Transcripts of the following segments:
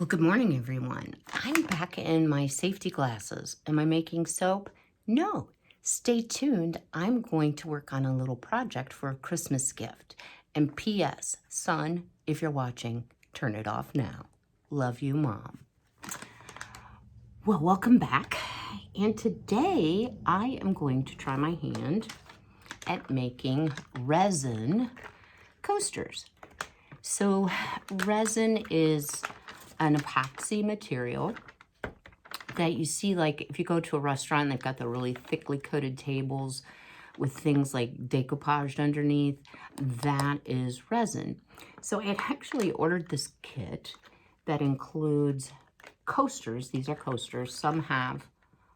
Well, good morning, everyone. I'm back in my safety glasses. Am I making soap? No. Stay tuned. I'm going to work on a little project for a Christmas gift. And P.S. Son, if you're watching, turn it off now. Love you, Mom. Well, welcome back. And today I am going to try my hand at making resin coasters. So resin is an epoxy material that you see, like if you go to a restaurant, they've got the really thickly coated tables with things like decoupaged underneath. That is resin. So I had actually ordered this kit that includes coasters. These are coasters. Some have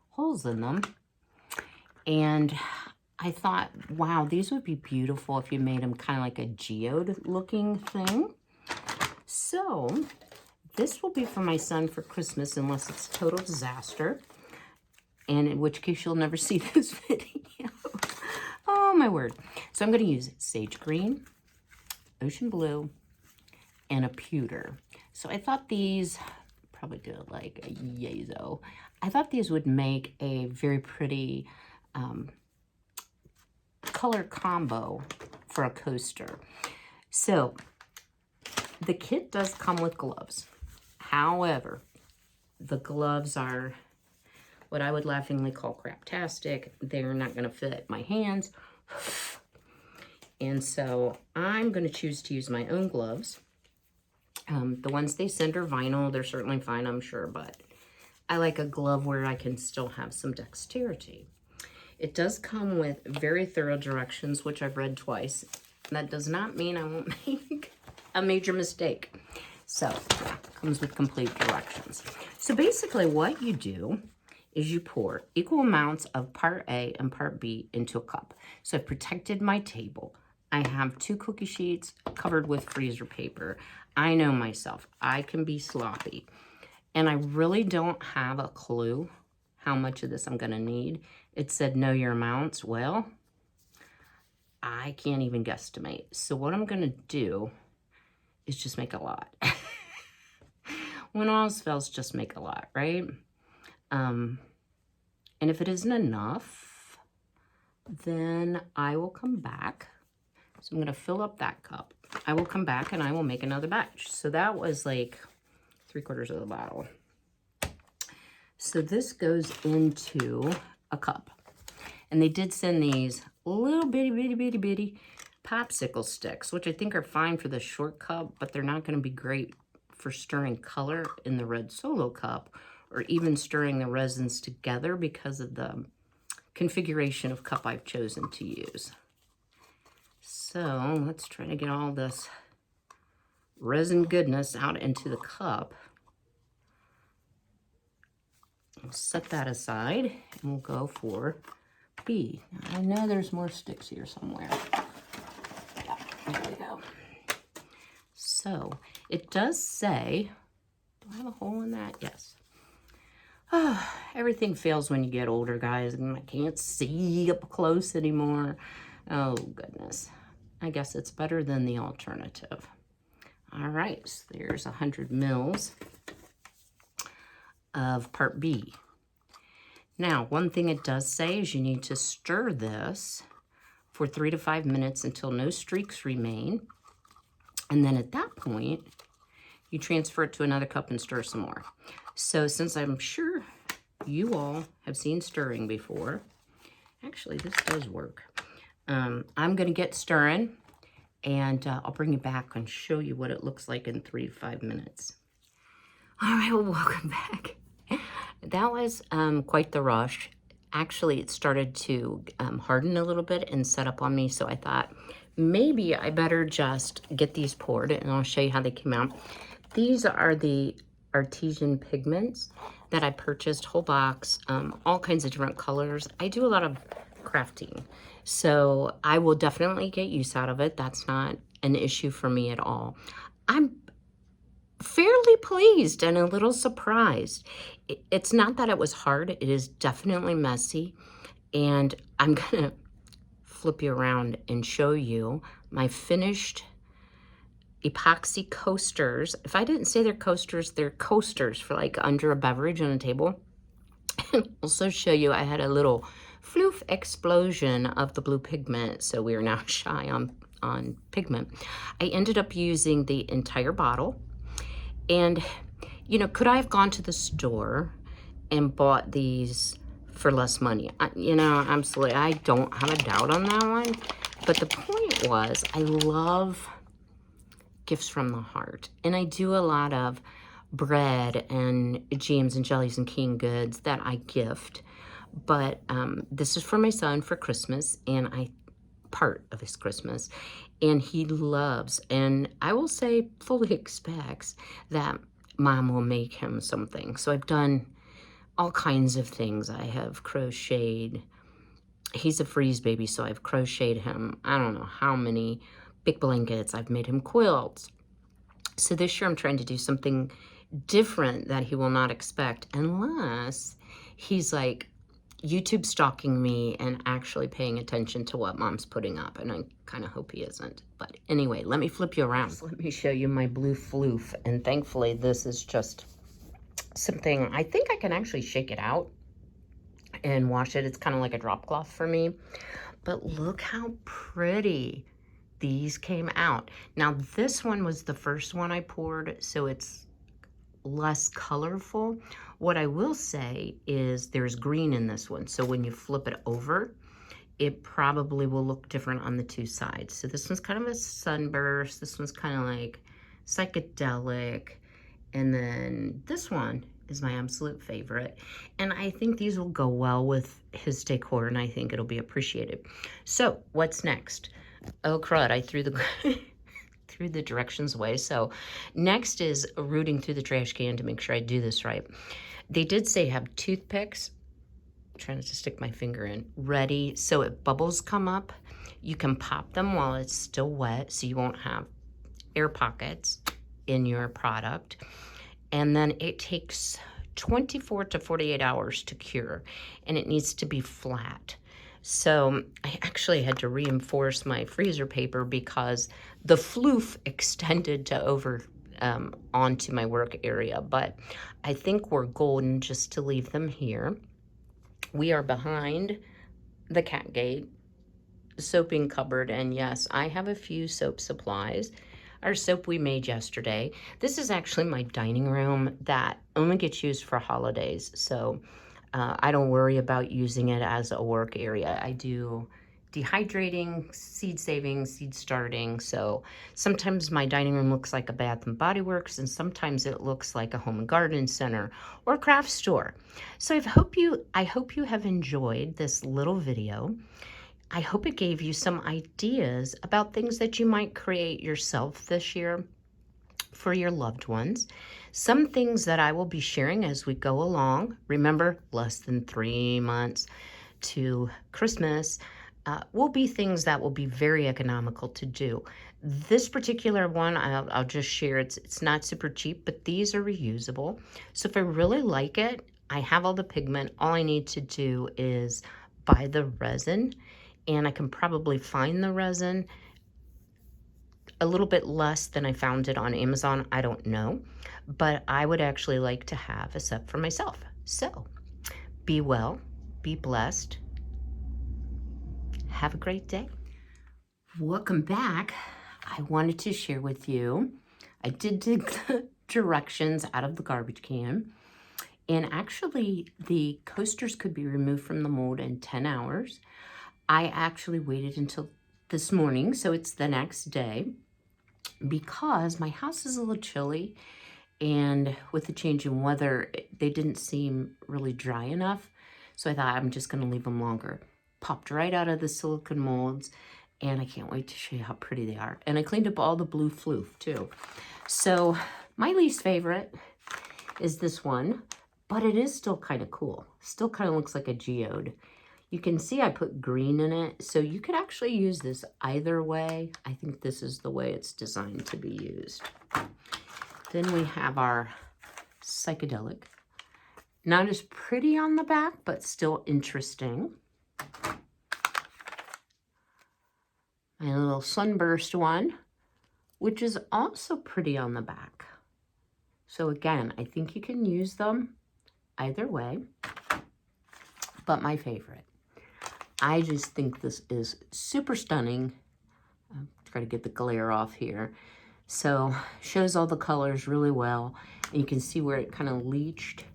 holes in them. And I thought, wow, these would be beautiful if you made them kind of like a geode looking thing. So this will be for my son for Christmas unless it's a total disaster, and in which case you'll never see this video. Oh, my word. So I'm going to use sage green, ocean blue, and a pewter. So I thought these, probably do it like a yazo. I thought these would make a very pretty color combo for a coaster. So the kit does come with gloves. However, the gloves are what I would laughingly call craptastic. They're not going to fit my hands. And so I'm going to choose to use my own gloves. The ones they send are vinyl. They're certainly fine, I'm sure, but I like a glove where I can still have some dexterity. It does come with very thorough directions, which I've read twice. That does not mean I won't make a major mistake. So, yeah, comes with complete directions. So basically what you do is you pour equal amounts of part A and part B into a cup. So I've protected my table. I have 2 cookie sheets covered with freezer paper. I know myself. I can be sloppy. And I really don't have a clue how much of this I'm going to need. It said know your amounts. Well, I can't even guesstimate. So what I'm going to do is just make a lot. When all else fails, just make a lot, right? And if it isn't enough, then I will come back. So I'm going to fill up that cup. I will come back and I will make another batch. So that was like 3/4 of the bottle. So this goes into a cup. And they did send these little bitty popsicle sticks, which I think are fine for the short cup, but they're not going to be great for stirring color in the red solo cup or even stirring the resins together because of the configuration of cup I've chosen to use. So let's try to get all this resin goodness out into the cup. We'll set that aside and we'll go for B. Now, I know there's more sticks here somewhere. Yeah, there we go. So it does say, do I have a hole in that? Yes. Oh, everything fails when you get older, guys. I can't see up close anymore. Oh, goodness. I guess it's better than the alternative. All right, so there's 100 mils of part B. Now, one thing it does say is you need to stir this for 3 to 5 minutes until no streaks remain. And then at that point, you transfer it to another cup and stir some more. So since I'm sure you all have seen stirring before, actually this does work. I'm going to get stirring and I'll bring you back and show you what it looks like in 3 to 5 minutes. All right, well, welcome back. That was quite the rush. Actually, it started to harden a little bit and set up on me, so I thought maybe I better just get these poured, and I'll show you how they came out. These are the Artesian Pigments that I purchased, whole box, all kinds of different colors. I do a lot of crafting, so I will definitely get use out of it. That's not an issue for me at all. I'm fairly pleased and a little surprised. It's not that it was hard. It is definitely messy. And I'm going to flip you around and show you my finished epoxy coasters. If I didn't say they're coasters for like under a beverage on a table. And also show you I had a little floof explosion of the blue pigment, so we are now shy on pigment. I ended up using the entire bottle. And, you know, could I have gone to the store and bought these for less money? You know, absolutely. I don't have a doubt on that one. But the point was, I love gifts from the heart. And I do a lot of bread and jams and jellies and canned goods that I gift. But this is for my son for Christmas, and part of his Christmas. And he loves, and I will say fully expects, that Mom will make him something. So I've done all kinds of things. I have crocheted. He's a freeze baby, so I've crocheted him, I don't know how many big blankets. I've made him quilts. So this year I'm trying to do something different that he will not expect, unless he's like YouTube stalking me and actually paying attention to what Mom's putting up, and I kind of hope he isn't. But anyway, let me flip you around. So let me show you my blue floof, and thankfully this is just something, I think I can actually shake it out and wash it. It's kind of like a drop cloth for me, but look how pretty these came out. Now this one was the first one I poured, so it's less colorful. What I will say is there's green in this one, so when you flip it over, it probably will look different on the two sides. So this one's kind of a sunburst, this one's kind of like psychedelic, and then this one is my absolute favorite. And I think these will go well with his decor, and I think it'll be appreciated. So what's next? Oh crud, I threw the threw the directions away. So next is rooting through the trash can to make sure I do this right. They did say have toothpicks, I'm trying not to stick my finger in, ready, so if bubbles come up, you can pop them while it's still wet, so you won't have air pockets in your product. And then it takes 24 to 48 hours to cure, and it needs to be flat. So I actually had to reinforce my freezer paper because the floof extended to over onto my work area, but I think we're golden just to leave them here. We are behind the cat gate soaping cupboard, and yes, I have a few soap supplies. Our soap we made yesterday. This is actually my dining room that only gets used for holidays, so I don't worry about using it as a work area. I do dehydrating, seed saving, seed starting, so sometimes my dining room looks like a Bath and Body Works, and sometimes it looks like a home and garden center or craft store. So I hope you have enjoyed this little video. I hope it gave you some ideas about things that you might create yourself this year for your loved ones. Some things that I will be sharing as we go along. Remember, less than 3 months to Christmas will be things that will be very economical to do. This particular one, I'll just share, it's not super cheap, but these are reusable. So if I really like it, I have all the pigment. All I need to do is buy the resin, and I can probably find the resin a little bit less than I found it on Amazon. I don't know, but I would actually like to have a set for myself. So be well, be blessed, have a great day. Welcome back. I wanted to share with you, I did dig the directions out of the garbage can, and actually the coasters could be removed from the mold in 10 hours. I actually waited until this morning, so it's the next day, because my house is a little chilly, and with the change in weather, they didn't seem really dry enough. So I thought I'm just gonna leave them longer. Popped right out of the silicone molds, and I can't wait to show you how pretty they are. And I cleaned up all the blue floof too. So my least favorite is this one, but it is still kind of cool. Still kind of looks like a geode. You can see I put green in it, so you could actually use this either way. I think this is the way it's designed to be used. Then we have our psychedelic. Not as pretty on the back, but still interesting. My little sunburst one. which is also pretty on the back. So again, I think you can use them either way, but my favorite. I just think this is super stunning. I'll try to get the glare off here. So shows all the colors really well. And you can see where it kind of leached.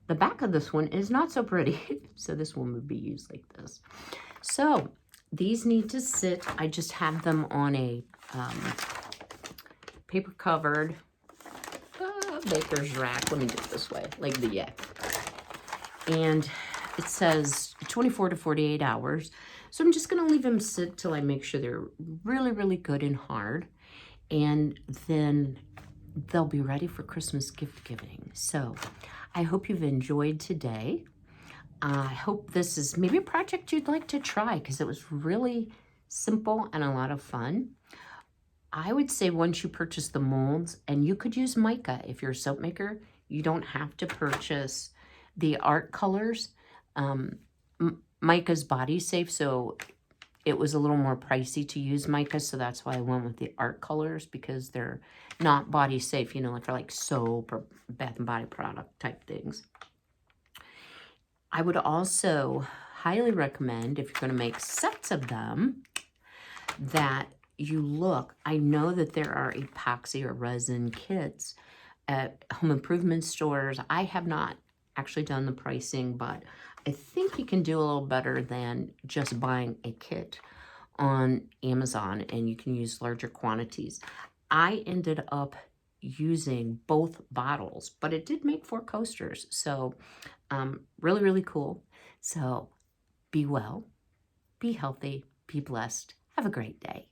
The back of this one is not so pretty. So this one would be used like this. So these need to sit. I just have them on a paper covered baker's rack. Let me do it this way, like the and it says 24 to 48 hours. So I'm just going to leave them sit till I make sure they're really, really good and hard. And then they'll be ready for Christmas gift giving. So I hope you've enjoyed today. I hope this is maybe a project you'd like to try because it was really simple and a lot of fun. I would say once you purchase the molds, and you could use mica if you're a soap maker, you don't have to purchase the art colors. Mica's body safe, so it was a little more pricey to use mica, so that's why I went with the art colors, because they're not body safe, you know, like for like soap or bath and body product type things. I would also highly recommend, if you're going to make sets of them, that you look. I know that there are epoxy or resin kits at home improvement stores. I have not actually done the pricing, but I think you can do a little better than just buying a kit on Amazon, and you can use larger quantities. I ended up using both bottles, but it did make 4 coasters. So really, really cool. So be well, be healthy, be blessed. Have a great day.